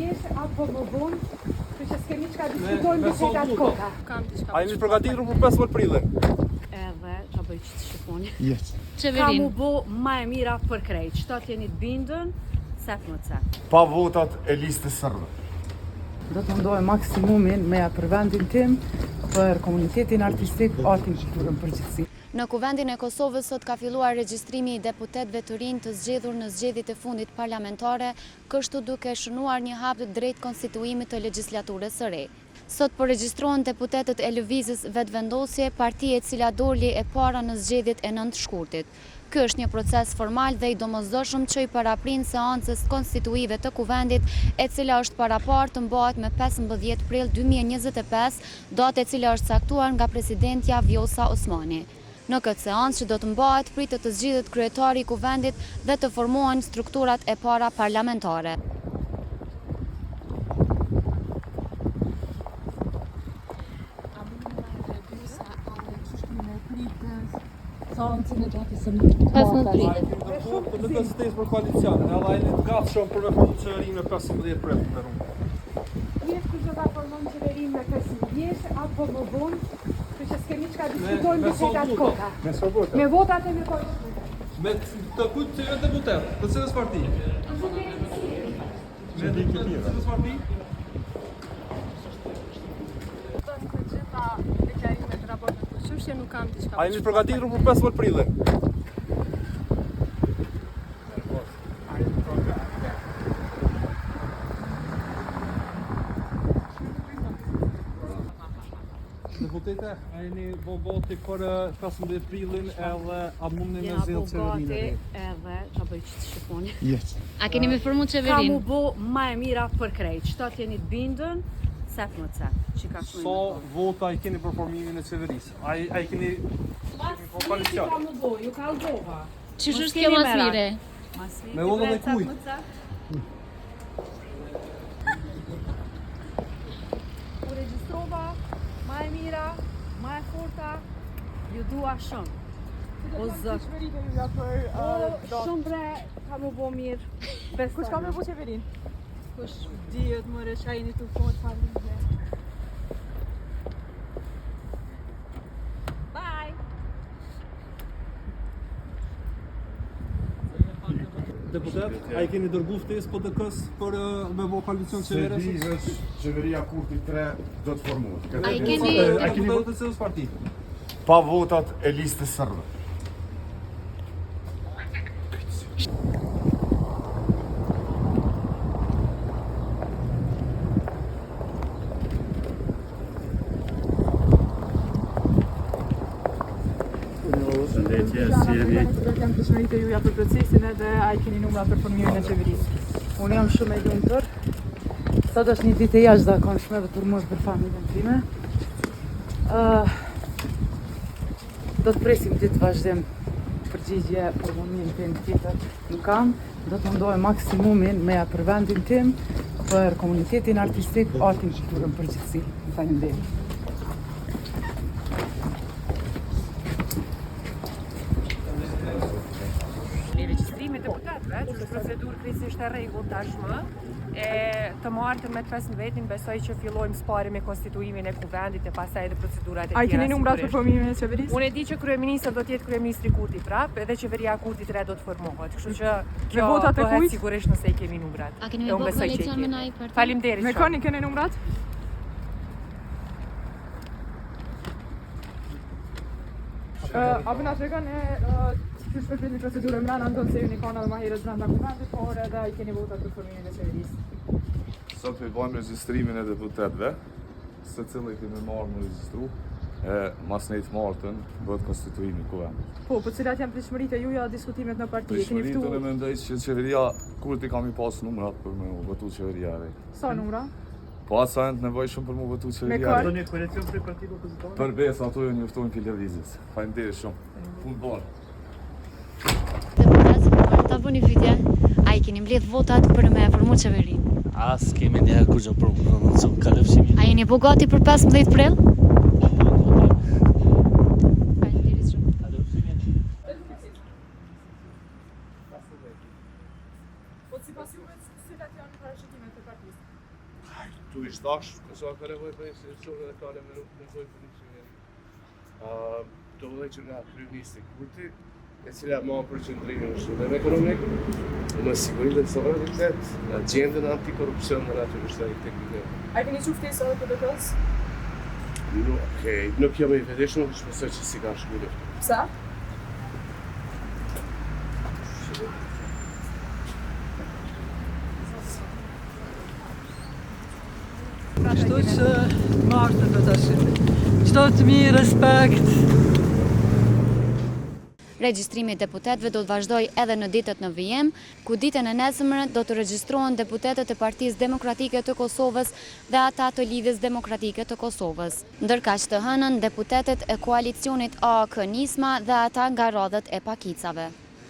djeshe apo më vonë, që s'kemi çka diskutojmë për çka të koka. A jeni përgatitur për 15 prillin? Edhe ta bëj ç't shifoni. Yes. Ka mu bo më e mira për krejt. Çto jeni të bindën, sa më ca. Pa votat e listës sërbe. Do të ndoj maksimumin me ja për vendin tim, për komunitetin artistik, artin, kulturën përgjithësi. Në Kuvendin e Kosovës sot ka filluar regjistrimi i deputetëve të rinj të zgjedhur në zgjedhjet e fundit parlamentare, kështu duke shënuar një hap drejt konstituimit të legjislaturës së re. Sot po regjistrohen deputetët e lëvizjes vetëvendosje, partia e cila doli e para në zgjedhjet e 9 shkurtit. Ky është një proces formal dhe i domosdoshëm që i paraprin seancës konstituive të Kuvendit, e cila është paraparë të mbahet me 15 prill 2025, datë e cila është caktuar nga presidentja Vjosa Osmani. Në këtë seancë që do të mbahet pritet të zgjidhet kryetari i Kuvendit dhe të formohen strukturat e para parlamentare. Në konsistencë për koalicionin, edhe ai të gatshëm për me formuar qeverinë me 15 prill të rrugë. Jetë kush do ta formon qeverinë me 15 djeshe apo më vonë, që s'kemi çka diskutojmë për çka të koka. Me votat e me koka. Me të kujt që janë deputet, të cilës parti? Me të cilës parti? Nuk kam diçka. A jeni përgatitur për 15 prillin? Deputete, a jeni vogati për 15 prillin edhe a mundni me zgjedhë qeverinë? Edhe ta bëj ç't shifoni. Yes. A keni me formuar Ka qeverinë? mu bo më e mira për krejt. Çto jeni të bindën, sa më ca. Sa vota i keni për formimin e qeverisë? A i keni koalicion? Ka mu bo, ju ka udhova. Çish është kjo masmire? Me vota dhe kujt? U regjistrova, më e mira, më e forta, ju dua shumë. O zot. Shumë bre, ka mu bo mirë. Kush ka me bu qeverinë? Kush dihet më reshajni të fort familje. Bye. Deputet, a i keni dërgu ftesë PDK-s për me bo koalicion qeverisë? Se di veç qeveria kurti 3 do të formohet. A i keni votat të cilës parti? Pa votat e listës sërbe. Jam pjesëmarrëse juja për procesin edhe a i keni numra për formimin e qeverisë. Unë jam shumë e lumtur. Sot është një ditë e jashtëzakonshme dhe për mua dhe për familjen time. Do të presim ditë vazhdim përgjigje për momentin tjetër nuk kam. Do të ndoj maksimumin me ja për vendin tim, për komunitetin artistik, artin, kulturën përgjithësi. Faleminderit. Regjistrimi i deputetëve, që është procedurë krejtësisht e rregullt tashmë, e të martën me 15 besoj që fillojmë spari me konstituimin e Kuvendit e pastaj edhe procedurat e tjera. A i keni numrat për formimin e qeverisë? Unë e di që kryeministri do të jetë kryeministri Kurti prap, edhe qeveria Kurti 3 do të formohet. Kështu që kjo bëhet sigurisht nëse i kemi numrat. A keni me bo koalicion me ndonjë parti? Faleminderit. Me keni numrat? A bëna tregon që shpërfilni procedurë mbrana, ndonë se ju një kanë edhe ma herët brenda Kuvendit, por edhe i keni votat për formimin e qeverisë. Sot me bëjmë regjistrimin e deputetëve, se cilë i kemi marrë në regjistru, e mas nejtë martën bëhet konstituimi Kuvendit. Po cilat janë pritshmëritë e juja diskutimet në parti? Pritshmëritë e mendoj që qeveria kurti kam i pas numrat për me votu qeveria e re. Sa numra? Po asa janë të nevojshëm për me votu qeveria e re. Një koalicion për partit opozitore? Për besë ato ju njoftojnë për lëvizjes. Faleminderit shumë. Punë bon. Deputet, ta bëni pyetje. A i keni mbledh votat për me formuar qeverinë? As kemi ndjeha kur që prononcu ka lëfshimi. A jeni po gati për 15 prill? Faleminderit shumë. Po sipas juve cilat janë parashikime të partisë? Tu i shtash, kësa ka nevoj për institucionet dhe ka nevoj për funksionerin. Do dhe që nga kryenisti Kurti, e cila ma përqendrimin në shëndet ekonomik, në sigurinë dhe suverenitet, në agendën antikorupcion dhe natyrisht teknike. A keni qu ftesë edhe PDK-s? Nuk jam i vedeshëm, shpresoj që si ka shkruar. Pse? Kështu që martë të tash. Çdo të mi respekt. Regjistrimi i deputetëve do të vazhdojë edhe në ditët në vijim, ku ditën e nesërme do të regjistrohen deputetët e Partisë Demokratike të Kosovës dhe ata të Lidhjes Demokratike të Kosovës. Ndërkaq të hënën deputetët e koalicionit AAK Nisma dhe ata nga rodhët e Pakicave.